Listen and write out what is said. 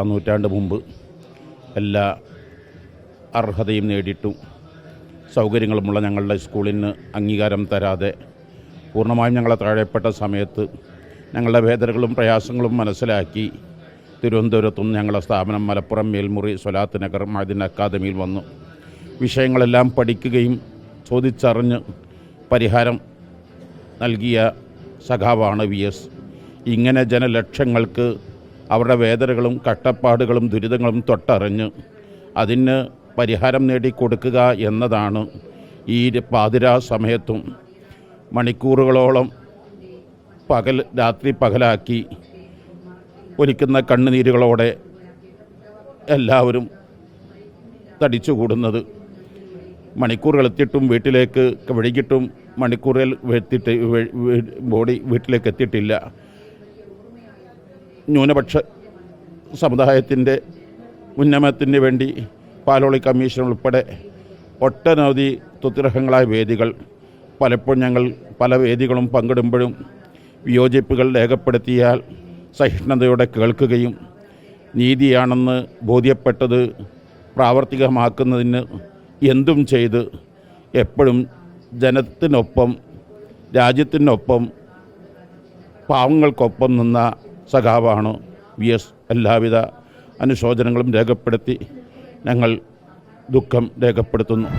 നൂറ്റാണ്ട് മുമ്പ് എല്ലാ അർഹതയും നേടിയിട്ടും സൗകര്യങ്ങളുമുള്ള ഞങ്ങളുടെ സ്കൂളിന് അംഗീകാരം തരാതെ പൂർണ്ണമായും ഞങ്ങളെ താഴെപ്പെട്ട സമയത്ത് ഞങ്ങളുടെ വേദനകളും പ്രയാസങ്ങളും മനസ്സിലാക്കി തിരുവനന്തപുരത്തും ഞങ്ങളുടെ സ്ഥാപനം മലപ്പുറം മേൽമുറി സ്വലാത്ത് നഗർ മഅദിൻ അക്കാദമിയിൽ വന്നു വിഷയങ്ങളെല്ലാം പഠിക്കുകയും ചോദിച്ചറിഞ്ഞ് പരിഹാരം നൽകിയ സഖാവാണ് VS. ഇങ്ങനെ ജനലക്ഷങ്ങൾക്ക് അവരുടെ വേദനകളും കഷ്ടപ്പാടുകളും ദുരിതങ്ങളും തൊട്ടറിഞ്ഞ് അതിന് പരിഹാരം നേടിക്കൊടുക്കുക എന്നതാണ് ഈ പാതിരാ സമയത്തും മണിക്കൂറുകളോളം രാത്രി പകലാക്കി ഒലിക്കുന്ന കണ്ണുനീരുകളോടെ എല്ലാവരും തടിച്ചുകൂടുന്നത്. മണിക്കൂറുകൾ എത്തിയിട്ടും വീട്ടിലേക്ക് വൈകിട്ടും മണിക്കൂറുകൾ എത്തിയിട്ട് ബോഡി വീട്ടിലേക്ക് എത്തിയിട്ടില്ല. ന്യൂനപക്ഷ സമുദായത്തിൻ്റെ ഉന്നമനത്തിന് വേണ്ടി പാലോളി കമ്മീഷൻ ഉൾപ്പെടെ ഒട്ടനവധി തുത്യർഹങ്ങളായ വേദികൾ പലപ്പോഴും ഞങ്ങൾ പല വേദികളും പങ്കിടുമ്പോഴും വിയോജിപ്പുകൾ രേഖപ്പെടുത്തിയാൽ സഹിഷ്ണുതയോടെ കേൾക്കുകയും നീതിയാണെന്ന് ബോധ്യപ്പെട്ടത് പ്രാവർത്തികമാക്കുന്നതിന് എന്തും ചെയ്ത് എപ്പോഴും ജനത്തിനൊപ്പം രാജ്യത്തിനൊപ്പം പാവങ്ങൾക്കൊപ്പം നിന്ന സഖാവാണ് VS. എല്ലാവിധ അനുശോചനങ്ങളും രേഖപ്പെടുത്തി ഞങ്ങൾ ദുഃഖം രേഖപ്പെടുത്തുന്നു.